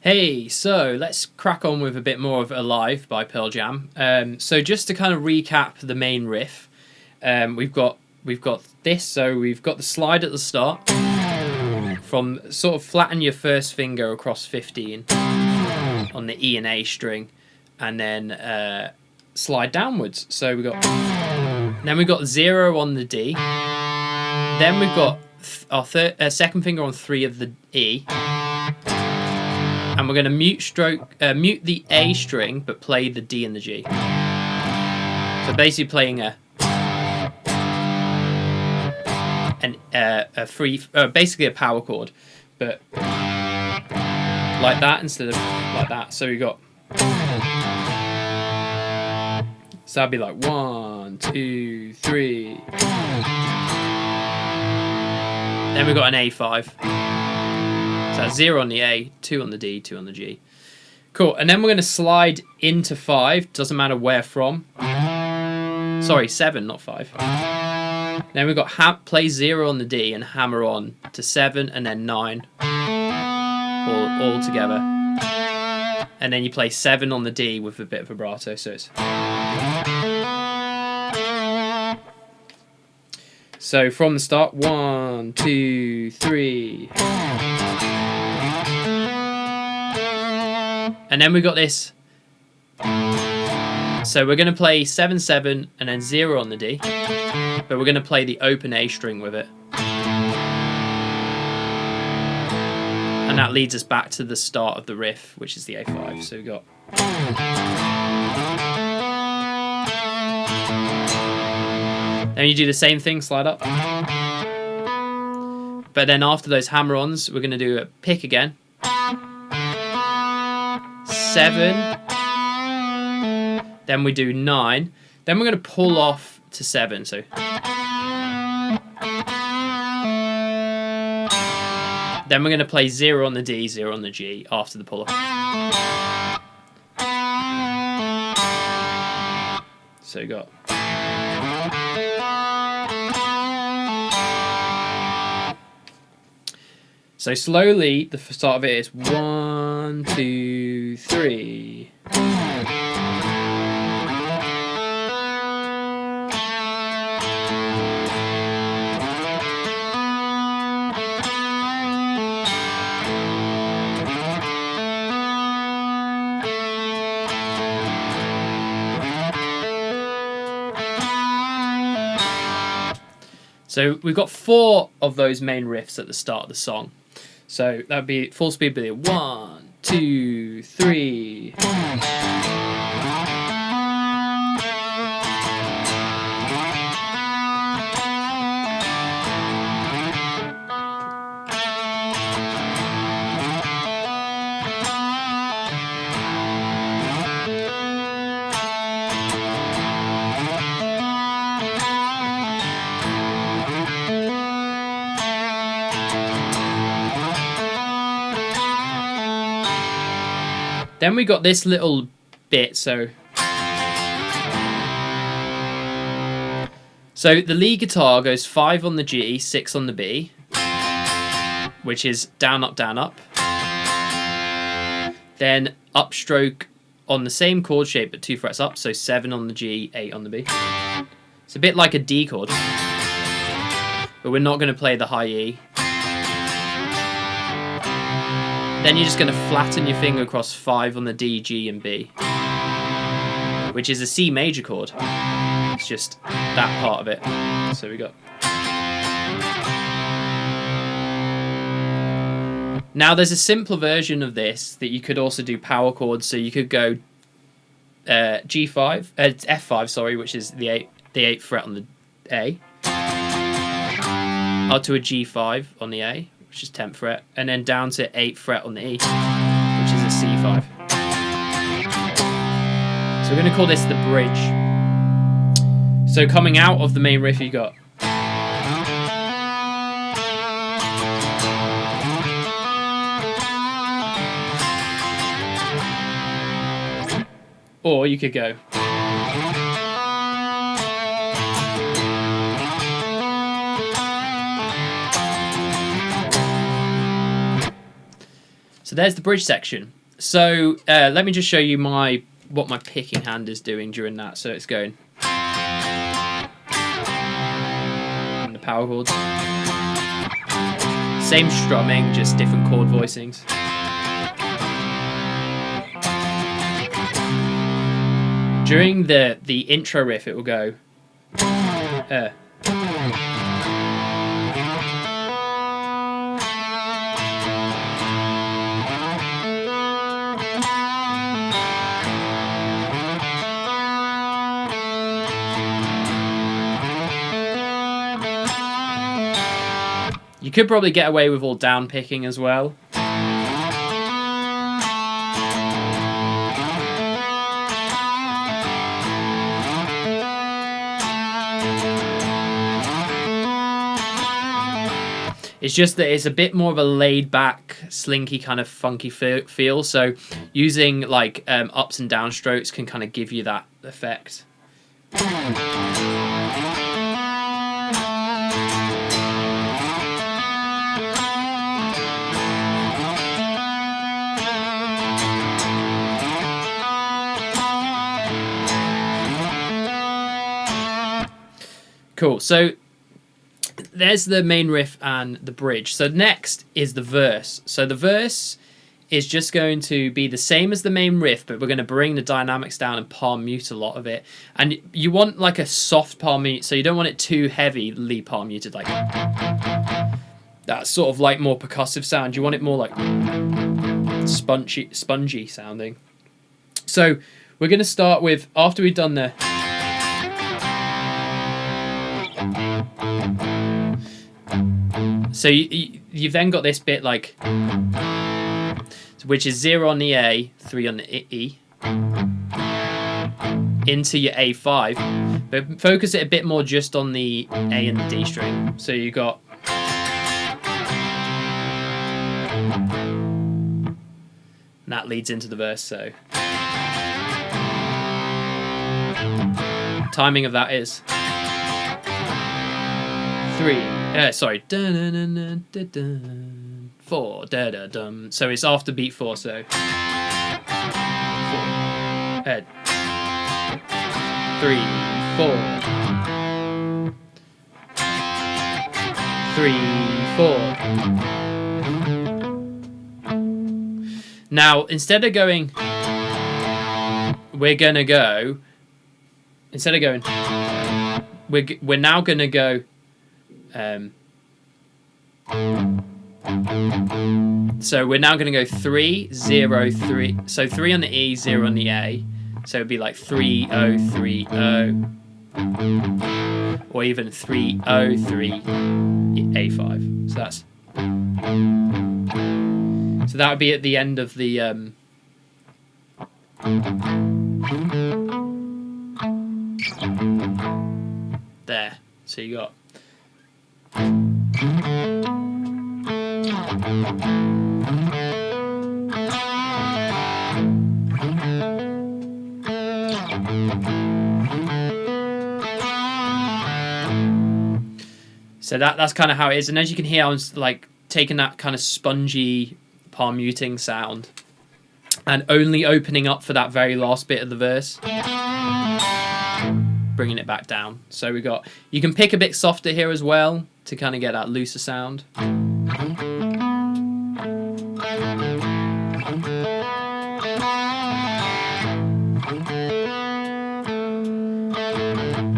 Hey, so let's crack on with a bit more of Alive by Pearl Jam. So just to kind of recap the main riff, we've got this. So we've got the slide at the start, from sort of flatten your first finger across 15 on the E and A string, and then slide downwards. So then we've got 0 on the D. Then we've got our second finger on 3 of the E. And we're going to mute the A string, but play the D and the G. So basically playing basically a power chord, but like that instead of like that. So we got, so that'd be like 1, 2, 3. Then we've got an A5. So that's 0 on the A, 2 on the D, 2 on the G. Cool, and then we're going to slide into 5, doesn't matter where from. Sorry, 7, not 5. Then we've got play 0 on the D and hammer on to 7 and then 9. All together. And then you play 7 on the D with a bit of vibrato, so it's... So from the start, 1, 2, 3... And then we got this. So we're going to play 7, 7 and then 0 on the D. But we're going to play the open A string with it. And that leads us back to the start of the riff, which is the A5. So we got... Then you do the same thing, slide up. But then after those hammer-ons, we're going to do a pick again. 7, then we do 9, then we're going to pull off to 7, so then we're going to play 0 on the D, 0 on the G after the pull off. So you got, so slowly the start of it is 1, 2, 3. So we've got 4 of those main riffs at the start of the song. So that would be full speed, but 1, 2, 3. Then we got this little bit, so the lead guitar goes 5 on the G, 6 on the B, which is down, up, down, up. Then upstroke on the same chord shape but 2 frets up, so 7 on the G, 8 on the B. It's a bit like a D chord, but we're not going to play the high E. Then you're just going to flatten your finger across 5 on the D, G, and B, which is a C major chord. It's just that part of it. So we got... Now there's a simpler version of this that you could also do power chords. So you could go G5, F5, sorry, which is the 8th fret on the A, up to a G5 on the A, which is 10th fret, and then down to 8th fret on the E, which is a C5. So we're going to call this the bridge. So coming out of the main riff, you got... Or you could go... So there's the bridge section. So let me just show you what my picking hand is doing during that. So it's going and the power chords. Same strumming, just different chord voicings. During the intro riff, it will go. You could probably get away with all down picking as well. It's just that it's a bit more of a laid-back, slinky kind of funky feel. So using like ups and down strokes can kind of give you that effect. Cool. So there's the main riff and the bridge. So next is the verse. So the verse is just going to be the same as the main riff, but we're going to bring the dynamics down and palm mute a lot of it. And you want like a soft palm mute, so you don't want it too heavily palm muted, like that sort of like more percussive sound. You want it more like spongy sounding. So we're going to start with, after we've done the so you've then got this bit like, which is 0 on the A, 3 on the E, into your A5, but focus it a bit more just on the A and the D string. So you got and that leads into the verse. So timing of that is 4 da da dum. So it's after beat 4. So 4 3 4 3 4. Now instead of going, we're gonna go. Instead of going, we're now gonna go. So we're now going to go 3 0 3. So 3 on the E, 0 on the A. So it'd be like 3 0 3 0, or even 3 0 3 A5. So that's that would be at the end of the there. So you got. So that's kind of how it is, and as you can hear, I was like taking that kind of spongy palm muting sound and only opening up for that very last bit of the verse, bringing it back down. So you can pick a bit softer here as well to kind of get that looser sound.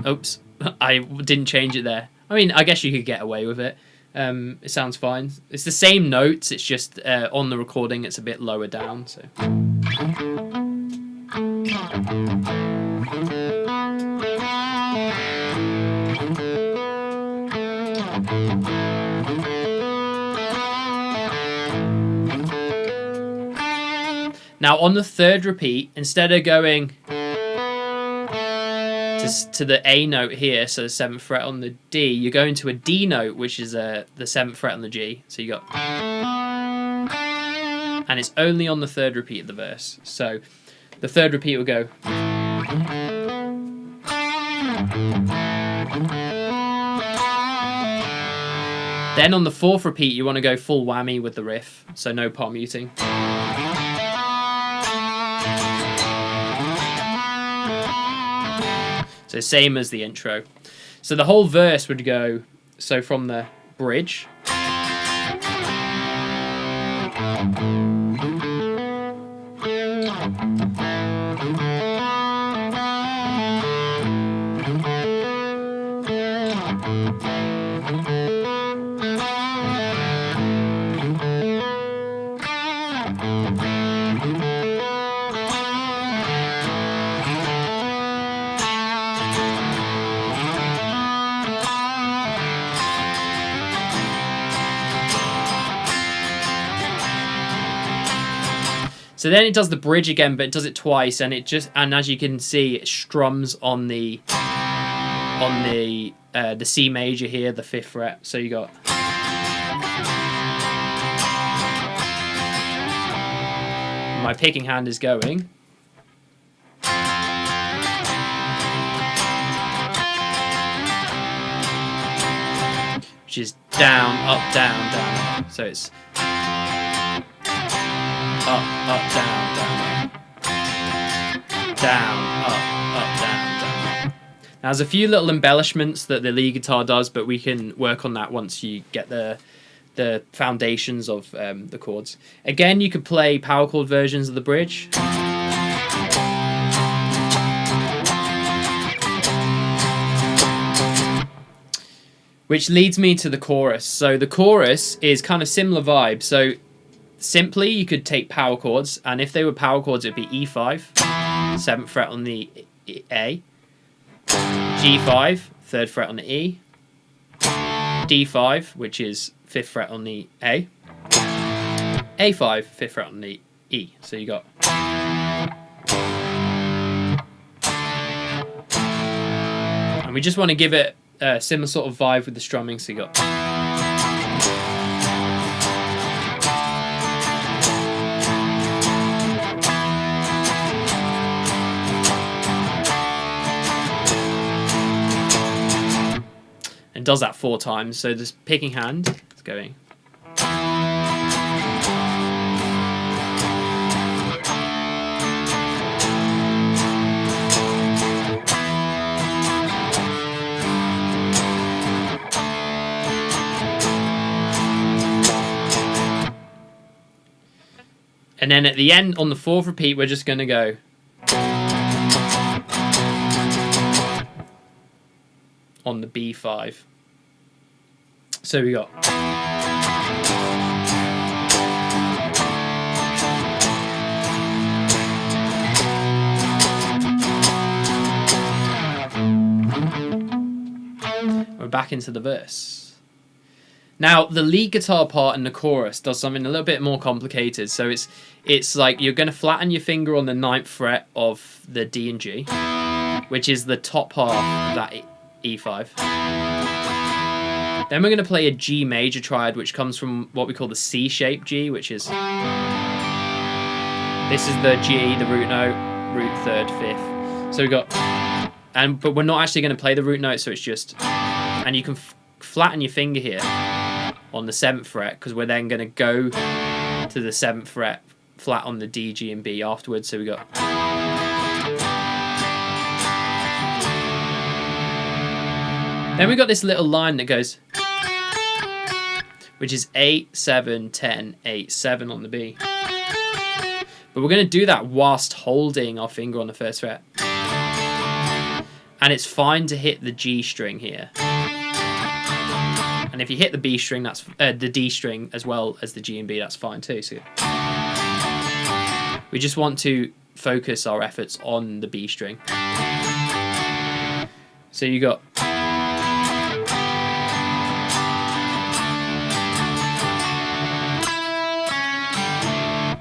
Oops, I didn't change it there. I mean, I guess you could get away with it. It sounds fine. It's the same notes, it's just on the recording it's a bit lower down. So. Now on the third repeat, instead of going to the A note here, so the 7th fret on the D, you're going to a D note, which is the 7th fret on the G. So you got, and it's only on the third repeat of the verse. So the third repeat will go. Then on the fourth repeat, you want to go full whammy with the riff, so no palm muting. So same as the intro. So the whole verse would go, so from the bridge. So then it does the bridge again, but it does it twice, and and as you can see, it strums on the C major here, the 5th fret. So you got my picking hand is going. Which is down, up, down, down. So it's up, up, down, down, down, up, down, down. Now, there's a few little embellishments that the lead guitar does, but we can work on that once you get the foundations of the chords. Again, you could play power chord versions of the bridge. Which leads me to the chorus. So the chorus is kind of similar vibe. So simply, you could take power chords, and if they were power chords, it'd be E5, 7th fret on the A, G5, 3rd fret on the E, D5, which is 5th fret on the A, A5, 5th fret on the E. So you got. And we just want to give it a similar sort of vibe with the strumming, so you got. And does that 4 times, so this picking hand is going. And then at the end, on the 4th repeat, we're just going to go. On the B5. So we got. We're back into the verse. Now, the lead guitar part in the chorus does something a little bit more complicated. So it's like you're going to flatten your finger on the 9th fret of the D and G, which is the top half of that E5. Then we're going to play a G major triad, which comes from what we call the C-shaped G, which is... This is the G, the root note, root 3rd, 5th. So we got... But we're not actually going to play the root note, so it's just... And you can flatten your finger here on the 7th fret, because we're then going to go to the 7th fret flat on the D, G, and B afterwards. So we got. Then we got this little line that goes, which is 8, 7, 10, 8, 7 on the B. But we're going to do that whilst holding our finger on the 1st fret. And it's fine to hit the G string here. And if you hit the B string, that's the D string as well as the G and B, that's fine too. So we just want to focus our efforts on the B string. So you got.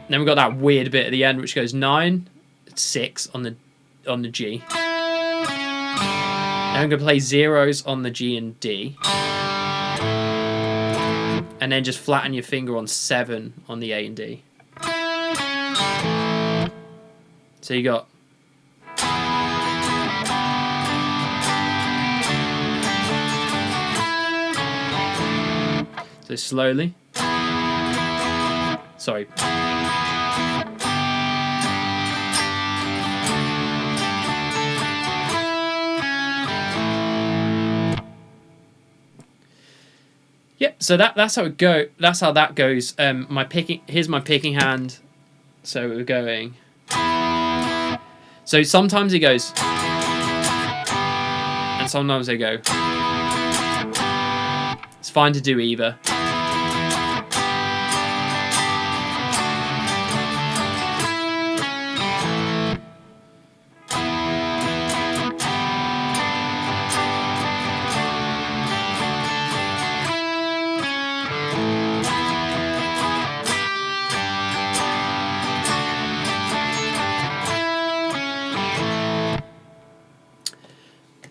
Then we've got that weird bit at the end which goes 9, 6 on the G. Then I'm going to play zeros on the G and D. And then just flatten your finger on 7 on the A and D. So you got. So slowly. Sorry. So that's how it go. That's how that goes. Here's my picking hand. So we're going. So sometimes it goes, and sometimes they go. It's fine to do either.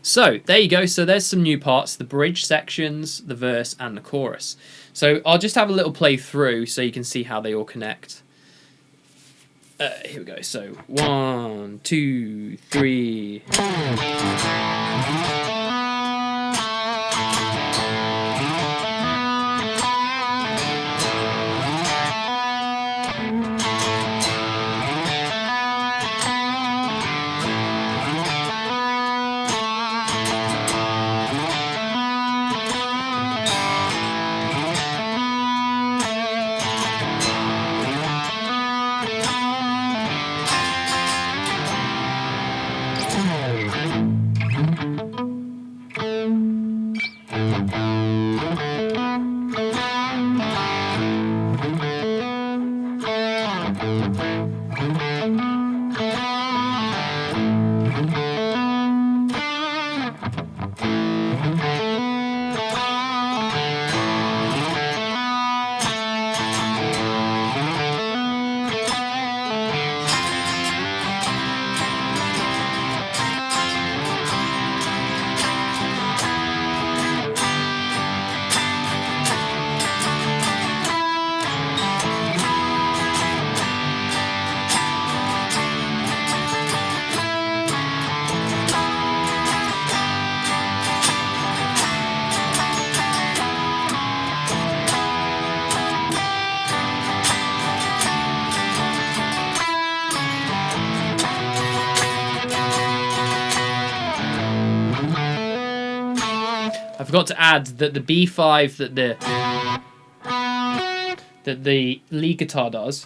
So there you go. So there's some new parts, the bridge sections, the verse and the chorus. So I'll just have a little play through so you can see how they all connect. Here we go. So 1, 2, 3. I forgot to add that the B5 that the lead guitar does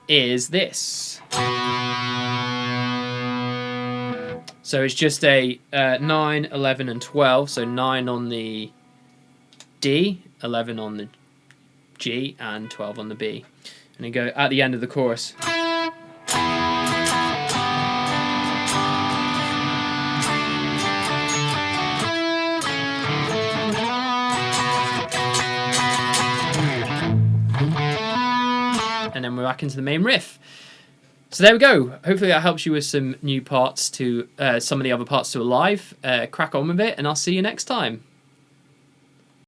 is this. So it's just a 9, 11 and 12, so 9 on the D, 11 on the G and 12 on the B. And you go at the end of the chorus. And then we're back into the main riff. So there we go. Hopefully that helps you with some new parts to some of the other parts to Alive. Crack on with it, and I'll see you next time.